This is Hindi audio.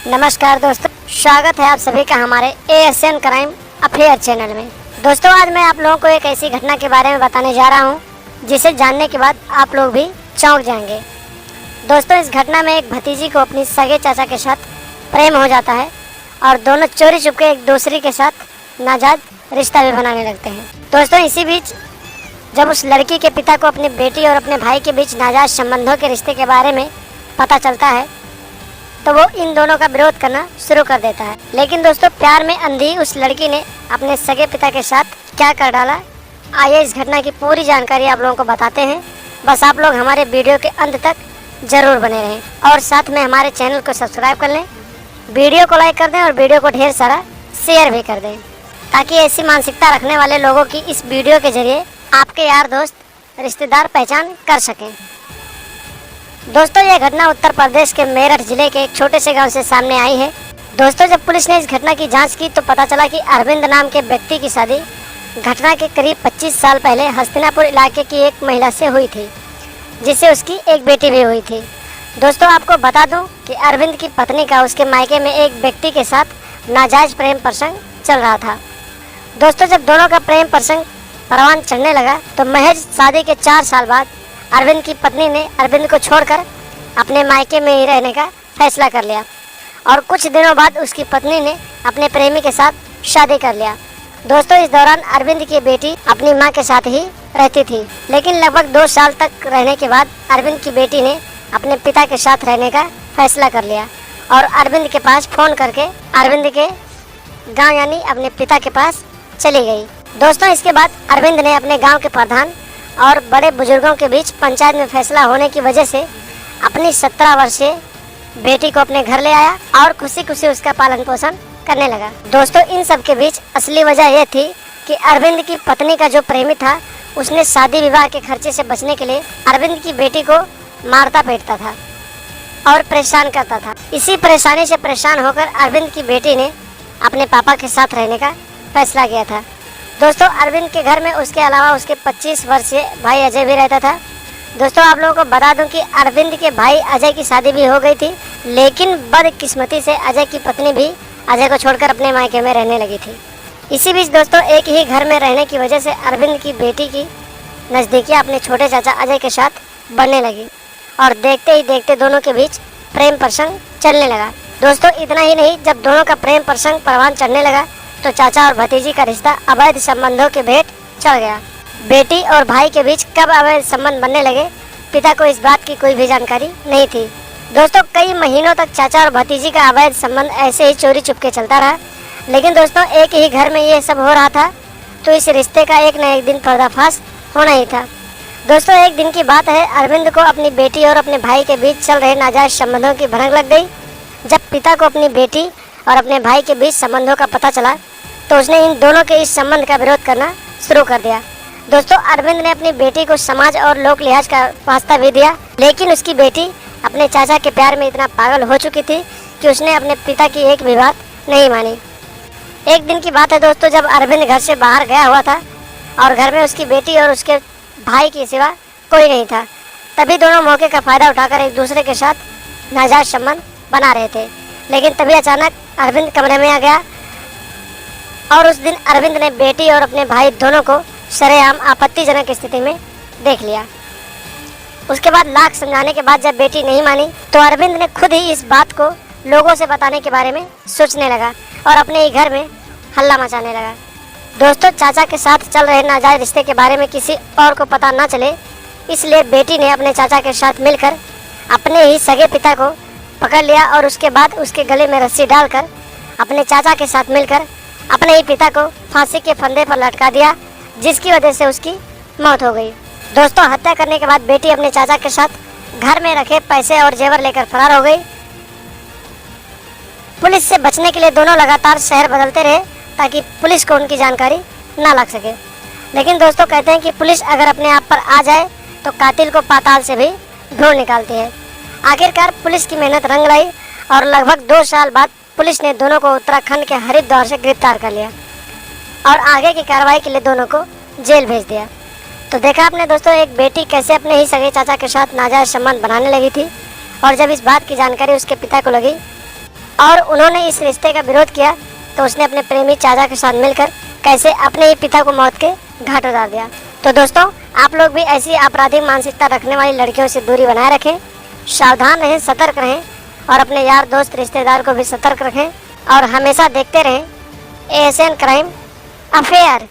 नमस्कार दोस्तों, स्वागत है आप सभी का हमारे ASN क्राइम अफेयर चैनल में। दोस्तों, आज मैं आप लोगों को एक ऐसी घटना के बारे में बताने जा रहा हूं जिसे जानने के बाद आप लोग भी चौंक जाएंगे। दोस्तों, इस घटना में एक भतीजी को अपनी सगे चाचा के साथ प्रेम हो जाता है और दोनों चोरी चुपके एक दूसरे के साथ नाजायज रिश्ता भी बनाने लगते हैं। दोस्तों, इसी बीच जब उस लड़की के पिता को अपनी बेटी और अपने भाई के बीच नाजायज संबंधों के रिश्ते के बारे में पता चलता है तो वो इन दोनों का विरोध करना शुरू कर देता है। लेकिन दोस्तों, प्यार में अंधी उस लड़की ने अपने सगे पिता के साथ क्या कर डाला, आइए इस घटना की पूरी जानकारी आप लोगों को बताते हैं। बस आप लोग हमारे वीडियो के अंत तक जरूर बने रहें और साथ में हमारे चैनल को सब्सक्राइब कर लें, वीडियो को लाइक कर दें और वीडियो को ढेर सारा शेयर भी कर दें, ताकि ऐसी मानसिकता रखने वाले लोगों की इस वीडियो के जरिए आपके यार दोस्त रिश्तेदार पहचान कर सकें। दोस्तों, यह घटना उत्तर प्रदेश के मेरठ जिले के एक छोटे से गांव से सामने आई है। दोस्तों, जब पुलिस ने इस घटना की जांच की तो पता चला कि अरविंद नाम के व्यक्ति की शादी घटना के करीब 25 साल पहले हस्तिनापुर इलाके की एक महिला से हुई थी, जिससे उसकी एक बेटी भी हुई थी। दोस्तों, आपको बता दूं कि अरविंद की पत्नी का उसके मायके में एक व्यक्ति के साथ नाजायज प्रेम प्रसंग चल रहा था। दोस्तों, जब दोनों का प्रेम प्रसंग परवान चढ़ने लगा तो महज शादी के 4 साल बाद अरविंद की पत्नी ने अरविंद को छोड़कर अपने मायके में ही रहने का फैसला कर लिया और कुछ दिनों बाद उसकी पत्नी ने अपने प्रेमी के साथ शादी कर लिया। दोस्तों, इस दौरान अरविंद की बेटी अपनी मां के साथ ही रहती थी, लेकिन लगभग 2 साल तक रहने के बाद अरविंद की बेटी ने अपने पिता के साथ रहने का फैसला कर लिया और अरविंद के पास फोन करके अरविंद के गाँव यानी अपने पिता के पास चली गई। दोस्तों, इसके बाद अरविंद ने अपने गाँव के प्रधान और बड़े बुजुर्गों के बीच पंचायत में फैसला होने की वजह से अपनी 17 वर्षीय बेटी को अपने घर ले आया और खुशी खुशी उसका पालन पोषण करने लगा। दोस्तों, इन सब के बीच असली वजह यह थी कि अरविंद की पत्नी का जो प्रेमी था उसने शादी विवाह के खर्चे से बचने के लिए अरविंद की बेटी को मारता पीटता था और परेशान करता था। इसी परेशानी से परेशान होकर अरविंद की बेटी ने अपने पापा के साथ रहने का फैसला किया था। दोस्तों, अरविंद के घर में उसके अलावा उसके 25 वर्षीय भाई अजय भी रहता था। दोस्तों, आप लोगों को बता दूं कि अरविंद के भाई अजय की शादी भी हो गई थी, लेकिन बदकिस्मती से अजय की पत्नी भी अजय को छोड़कर अपने मायके में रहने लगी थी। इसी बीच दोस्तों, एक ही घर में रहने की वजह से अरविंद की बेटी की नज़दीकियाँ अपने छोटे चाचा अजय के साथ बढ़ने लगी और देखते ही देखते दोनों के बीच प्रेम प्रसंग चलने लगा। दोस्तों, इतना ही नहीं, जब दोनों का प्रेम प्रसंग परवान चढ़ने लगा तो चाचा और भतीजी का रिश्ता अवैध संबंधों के भेंट चढ़ गया। बेटी और भाई के बीच कब अवैध संबंध बनने लगे, पिता को इस बात की कोई भी जानकारी नहीं थी। दोस्तों, कई महीनों तक चाचा और भतीजी का अवैध संबंध ऐसे ही चोरी चुपके चलता रहा। लेकिन दोस्तों, एक ही घर में ये सब हो रहा था तो इस रिश्ते का एक न एक दिन पर्दाफाश होना ही था। दोस्तों, एक दिन की बात है, अरविंद को अपनी बेटी और अपने भाई के बीच चल रहे नाजायज संबंधों की भनक लग गई। जब पिता को अपनी बेटी और अपने भाई के बीच संबंधों का पता चला तो उसने इन दोनों के इस संबंध का विरोध करना शुरू कर दिया। दोस्तों, अरविंद ने अपनी बेटी को समाज और लोक लिहाज का वास्ता भी दिया, लेकिन उसकी बेटी अपने चाचा के प्यार में इतना पागल हो चुकी थी कि उसने अपने पिता की एक भी बात नहीं मानी। एक दिन की बात है दोस्तों, जब अरविंद घर से बाहर गया हुआ था और घर में उसकी बेटी और उसके भाई के सिवा कोई नहीं था, तभी दोनों मौके का फायदा उठाकर एक दूसरे के साथ नाजायज संबंध बना रहे थे। लेकिन तभी अचानक अरविंद कमरे में आ गया और उस दिन अरविंद ने बेटी और अपने भाई दोनों को सरेआम आपत्तिजनक स्थिति में देख लिया। उसके बाद लाख समझाने के बाद जब बेटी नहीं मानी तो अरविंद ने खुद ही इस बात को लोगों से बताने के बारे में सोचने लगा और अपने ही घर में हल्ला मचाने लगा। दोस्तों, चाचा के साथ चल रहे नाजायज रिश्ते के बारे में किसी और को पता न चले, इसलिए बेटी ने अपने चाचा के साथ मिलकर अपने ही सगे पिता को पकड़ लिया और उसके बाद उसके गले में रस्सी डालकर अपने चाचा के साथ मिलकर अपने ही पिता को फांसी के फंदे पर लटका दिया, जिसकी वजह से उसकी मौत हो गई। दोस्तों, हत्या करने के बाद बेटी अपने चाचा के साथ घर में रखे पैसे और जेवर लेकर फरार हो गई। पुलिस से बचने के लिए दोनों लगातार शहर बदलते रहे ताकि पुलिस को उनकी जानकारी ना लग सके। लेकिन दोस्तों, कहते हैं कि पुलिस अगर अपने आप पर आ जाए तो कातिल को पाताल से भी ढूंढ निकालती है। आखिरकार पुलिस की मेहनत रंग लाई और लगभग 2 साल बाद पुलिस ने दोनों को उत्तराखंड के हरिद्वार से गिरफ्तार कर लिया और आगे की कार्रवाई के लिए दोनों को जेल भेज दिया। तो देखा आपने दोस्तों, एक बेटी कैसे अपने ही सगे चाचा के साथ नाजायज संबंध बनाने लगी थी और जब इस बात की जानकारी उसके पिता को लगी और उन्होंने इस रिश्ते का विरोध किया तो उसने अपने प्रेमी चाचा के साथ मिलकर कैसे अपने ही पिता को मौत के घाट उतार दिया। तो दोस्तों, आप लोग भी ऐसी आपराधिक मानसिकता रखने वाली लड़कियों से दूरी बनाए रखें, सावधान रहें, सतर्क रहें और अपने यार दोस्त रिश्तेदार को भी सतर्क रखें और हमेशा देखते रहें ASN क्राइम अफेयर।